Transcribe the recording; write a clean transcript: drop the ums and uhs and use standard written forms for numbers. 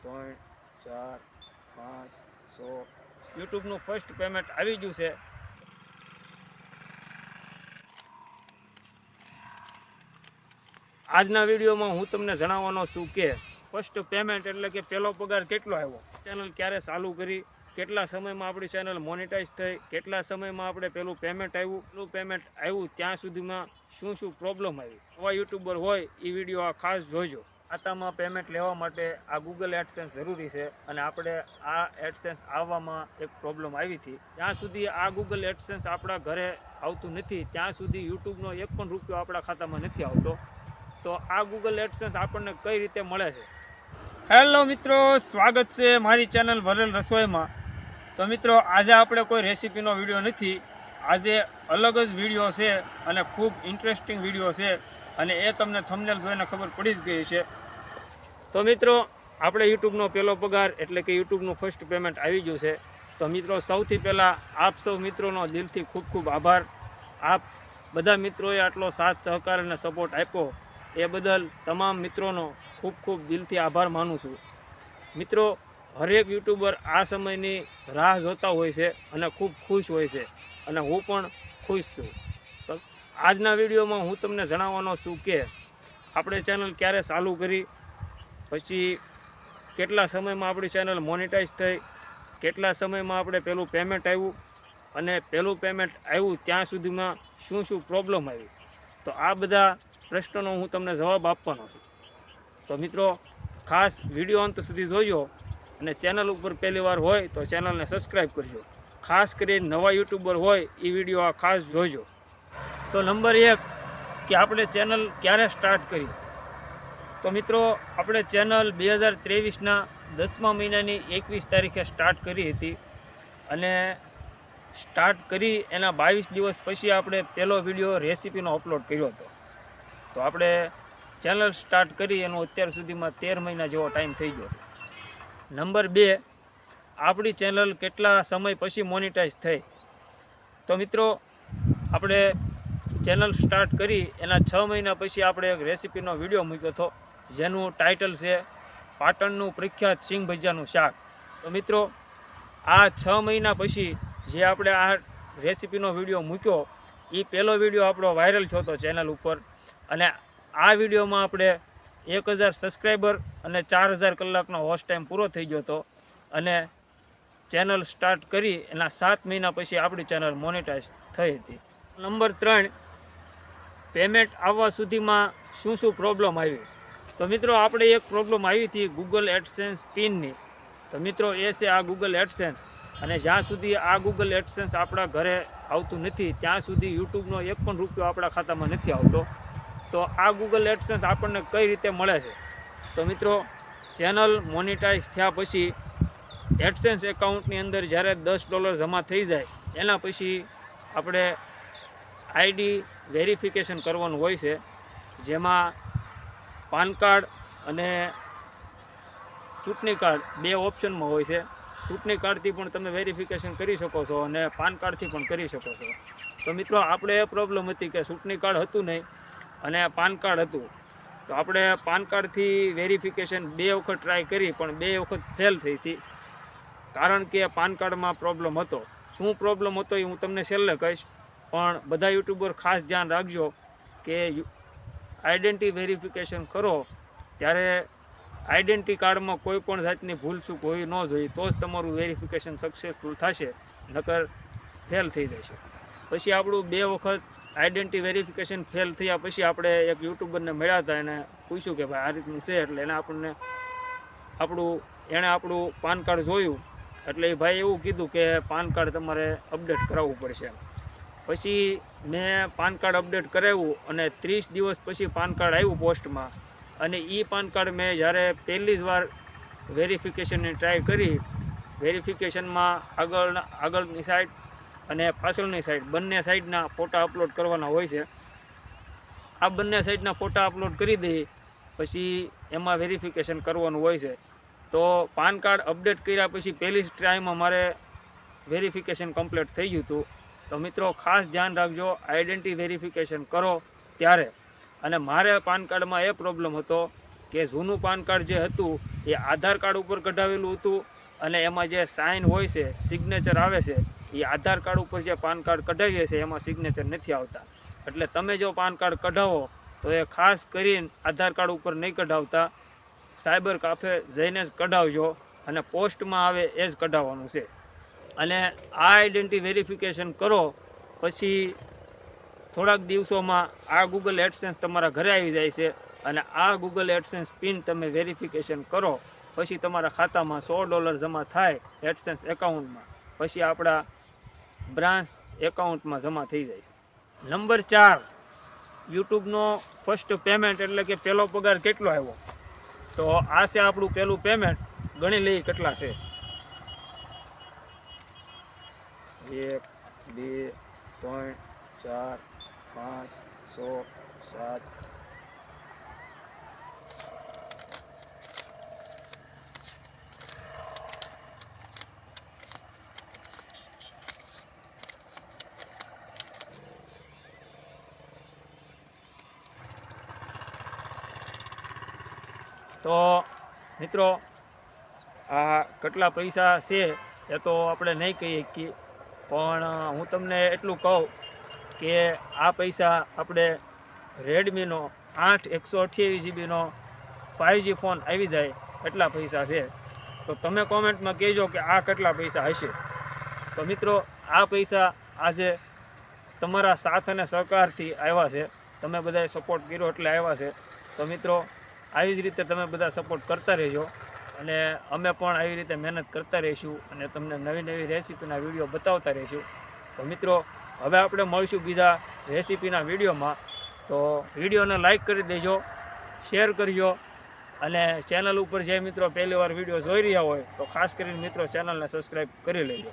3 4 5 100 યુટ્યુબનું first payment આવી ગયું છે। આજના વિડીયોમાં હું તમને જણાવવાનો છું કે ફર્સ્ટ પેમેન્ટ એટલે કે પહેલો પગાર કેટલો આવ્યો, ચેનલ ક્યારે ચાલુ કરી, કેટલા સમયમાં આપણી ચેનલ મોનેટાઈઝ થઈ, કેટલા સમયમાં આપણે પેલું પેમેન્ટ આવ્યું ત્યાં સુધીમાં શું શું પ્રોબ્લેમ આવી। નવા યુટ્યુબર હોય એ વિડીયો આ ખાસ જોજો। ખાતામાં પેમેન્ટ લેવા માટે આ ગૂગલ એડસેન્સ જરૂરી છે અને આપણે આ એડસેન્સ આવવામાં એક પ્રોબ્લેમ આવી હતી। ત્યાં સુધી આ ગૂગલ એડસેન્સ આપણા ઘરે આવતું નથી, ત્યાં સુધી યુટ્યુબનો એક પણ રૂપિયો આપણા ખાતામાં નથી આવતો। તો આ ગૂગલ એડસેન્સ આપણને કઈ રીતે મળે છે? હેલો મિત્રો, સ્વાગત છે મારી ચેનલ વરેલ રસોઈમાં। તો મિત્રો, આજે આપણે કોઈ રેસીપીનો વિડીયો નથી, આજે અલગ જ વિડીયો છે અને ખૂબ ઇન્ટરેસ્ટિંગ વિડીયો છે અને એ તમને થંબનેલ જોઈને ખબર પડી જ ગઈ છે। તો મિત્રો, આપણે યુટ્યુબનો પહેલો પગાર એટલે કે યુટ્યુબનું ફર્સ્ટ પેમેન્ટ આવી ગયું છે। તો મિત્રો, સૌથી પહેલાં આપ સૌ મિત્રોનો દિલથી ખૂબ ખૂબ આભાર। આપ બધા મિત્રોએ આટલો સાથ સહકાર અને સપોર્ટ આપ્યો એ બદલ તમામ મિત્રોનો ખૂબ ખૂબ દિલથી આભાર માનું છું। મિત્રો, હરેક યુટ્યુબર આ સમયની રાહ જોતા હોય છે અને ખૂબ ખુશ હોય છે અને હું પણ ખુશ છું। તો આજના વિડીયોમાં હું તમને જણાવવાનો છું કે આપણે ચેનલ ક્યારે ચાલુ કરી, પછી કેટલા સમયમાં આપણી ચેનલ મોનેટાઈઝ થઈ, કેટલા સમયમાં આપણે પેલું પેમેન્ટ આવ્યું અને પેલું પેમેન્ટ આવ્યું ત્યાં સુધીમાં શું શું પ્રોબ્લેમ આવી। તો આ બધા પ્રશ્નોનો હું તમને જવાબ આપવાનો છું। તો મિત્રો, ખાસ વિડીયો અંત સુધી જોજો અને ચેનલ ઉપર પહેલી વાર હોય તો ચેનલને સબસ્ક્રાઈબ કરજો। ખાસ કરીને નવા યુટ્યુબર હોય એ વિડીયો આ ખાસ જોજો। તો નંબર 1 કે આપણે ચેનલ ક્યારે સ્ટાર્ટ કરી। તો મિત્રો, આપણે ચેનલ 2023ના 10મા મહિનાની 21 તારીખે સ્ટાર્ટ કરી હતી અને સ્ટાર્ટ કરી એના 22 દિવસ પછી આપણે પહેલો વિડીયો રેસીપીનો અપલોડ કર્યો હતો। તો આપણે ચેનલ સ્ટાર્ટ કરી એનો અત્યાર સુધીમાં 13 મહિના જેવો ટાઈમ થઈ ગયો છે। નંબર 2, આપણી ચેનલ કેટલા સમય પછી મોનેટાઈઝ થઈ। તો મિત્રો, આપણે ચેનલ સ્ટાર્ટ કરી એના 6 મહિના પછી આપણે એક રેસીપીનો વિડીયો મૂક્યો હતો જેનું ટાઇટલ છે પાટણનું પ્રખ્યાત સિંગ ભજીયાનું શાક। તો મિત્રો, આ 6 મહિના પછી જે આપણે આ રેસીપીનો વિડીયો મૂક્યો એ પહેલો વિડીયો આપણો વાયરલ થયો હતો ચેનલ ઉપર અને આ વિડીયોમાં આપણે 1000 સબસ્ક્રાઈબર અને 4000 કલાકનો વોચ ટાઈમ પૂરો થઈ ગયો હતો અને ચેનલ સ્ટાર્ટ કરી એના 7 મહિના પછી આપણી ચેનલ મોનેટાઈઝ થઈ હતી। નંબર 3, પેમેન્ટ આવવા સુધીમાં શું શું પ્રોબ્લેમ આવી। તો મિત્રો, આપણે એક પ્રોબ્લેમ આવી હતી ગૂગલ એડસેન્સ પિનની। તો મિત્રો, એ છે આ ગૂગલ એડસેન્સ અને જ્યાં સુધી આ ગૂગલ એડસેન્સ આપણા ઘરે આવતું નથી ત્યાં સુધી યુટ્યુબનો એક પણ રૂપિયો આપણા ખાતામાં નથી આવતો। તો આ ગૂગલ એડસેન્સ આપણને કઈ રીતે મળે છે? તો મિત્રો, ચેનલ મોનેટાઈઝ થયા પછી એડસેન્સ એકાઉન્ટની અંદર જ્યારે $10 જમા થઈ જાય એના પછી આપણે આઈડી વેરિફિકેશન કરવાનું હોય છે, જેમાં પાન કાર્ડ અને ચૂંટણી કાર્ડ 2 ઓપ્શનમાં હોય છે। ચૂંટણી કાર્ડથી પણ તમે વેરિફિકેશન કરી શકો છો અને પાન કાર્ડથી પણ કરી શકો છો। તો મિત્રો, આપણે એ પ્રોબ્લેમ હતી કે ચૂંટણી કાર્ડ હતું નહીં અને પાન કાર્ડ હતું, તો આપણે પાન કાર્ડથી વેરિફિકેશન 2 વખત ટ્રાય કરી પણ 2 વખત ફેલ થઈ હતી, કારણ કે પાન કાર્ડમાં પ્રોબ્લેમ હતો। શું પ્રોબ્લેમ હતો એ હું તમને છેલ્લે કહીશ, પણ બધા યુટ્યુબર ખાસ ધ્યાન રાખજો કે આઈડેન્ટિટી વેરિફિકેશન કરો ત્યારે આઈડેન્ટિટી કાર્ડમાં કોઈ પણ જાતની ભૂલચૂક હોવી ન જોઈએ, તો જ તમારું વેરિફિકેશન સક્સેસફુલ થશે, નકર ફેલ થઈ જશે। પછી આપણું 2 વખત આઈડેન્ટિટી વેરિફિકેશન ફેલ થયા પછી આપણે એક યુટ્યુબરને મળ્યા હતા એને પૂછ્યું કે ભાઈ આ રીતનું છે, એટલે એણે આપણું પાન કાર્ડ જોયું એટલે એ ભાઈ એવું કીધું કે પાન કાર્ડ તમારે અપડેટ કરાવવું પડશે। પછી મેં પાન કાર્ડ અપડેટ કરાવ્યું અને 30 દિવસ પછી પાન કાર્ડ આવ્યું પોસ્ટમાં અને એ પાન કાર્ડ મેં જ્યારે પહેલી જ વાર વેરિફિકેશનની ટ્રાય કરી, વેરિફિકેશનમાં આગળની સાઈડ અને પાછળની સાઈડ બંને સાઈડના ફોટા અપલોડ કરવાના હોય છે। આ બંને સાઈડના ફોટા અપલોડ કરી દઈએ પછી એમાં વેરિફિકેશન કરવાનું હોય છે। તો પાન કાર્ડ અપડેટ કર્યા પછી પહેલી જ ટ્રાયમાં મારે વેરિફિકેશન કમ્પ્લીટ થઈ ગયું હતું। તો મિત્રો, ખાસ ધ્યાન રાખજો આઈડેન્ટિટી વેરિફિકેશન કરો ત્યારે। અને મારે પાન કાર્ડમાં એ પ્રોબ્લેમ હતો કે જૂનું પાન કાર્ડ જે હતું એ આધાર કાર્ડ ઉપર કઢાવેલું હતું અને એમાં જે સાઇન હોય છે, સિગ્નેચર આવે છે, એ આધાર કાર્ડ ઉપર જે પાન કાર્ડ કઢાવીએ છીએ એમાં સિગ્નેચર નથી આવતા. એટલે તમે જો પાન કાર્ડ કઢાવો તો એ ખાસ કરીને આધાર કાર્ડ ઉપર નહીં કઢાવતા, સાયબર કાફે જઈને જ કઢાવજો અને પોસ્ટમાં આવે એ જ કઢાવવાનું છે. અને આ આઈડેન્ટિટી વેરિફિકેશન કરો પછી થોડાક દિવસોમાં આ ગૂગલ એડસેન્સ તમારા ઘરે આવી જાય છે અને આ ગૂગલ એડસેન્સ પિન તમે વેરિફિકેશન કરો પછી તમારા ખાતામાં $100 જમા થાય એડસેન્સ એકાઉન્ટમાં, પછી આપણા બ્રાન્ચ એકાઉન્ટમાં જમા થઈ જાય છે. નંબર 4, યુટ્યુબનો ફર્સ્ટ પેમેન્ટ એટલે કે પહેલો પગાર કેટલો આવ્યો. તો આ છે આપણું પહેલું પેમેન્ટ. ગણી લઈએ કેટલા છે. 1 2 3 4 5 6 7 તો મિત્રો આ કેટલા પૈસા છે એ તો આપણે નહીં કહીએ કે, પણ હું તમને એટલું કહું કે આ પૈસા આપણે રેડમીનો 8 128GB 5G ફોન આવી જાય એટલા પૈસા છે. તો તમે કોમેન્ટમાં કહેજો કે આ કેટલા પૈસા હશે. તો મિત્રો આ પૈસા આજે તમારા સાથ અને સહકારથી આવ્યા છે. તમે બધાએ સપોર્ટ કર્યો એટલે આવ્યા છે. તો મિત્રો આવી જ રીતે તમે બધા સપોર્ટ કરતા રહેજો અને અમે પણ આવી રીતે મહેનત કરતા રહીશું અને તમને નવી નવી રેસીપીના વિડીયો બતાવતા રહીશું. તો મિત્રો હવે આપણે મળીશું બીજા રેસીપીના વિડીયોમાં. તો વિડીયોને લાઈક કરી દેજો, શેર કરજો અને ચેનલ ઉપર જે મિત્રો પહેલી વાર વિડીયો જોઈ રહ્યા હોય તો ખાસ કરીને મિત્રો ચેનલને સબસ્ક્રાઈબ કરી લેજો.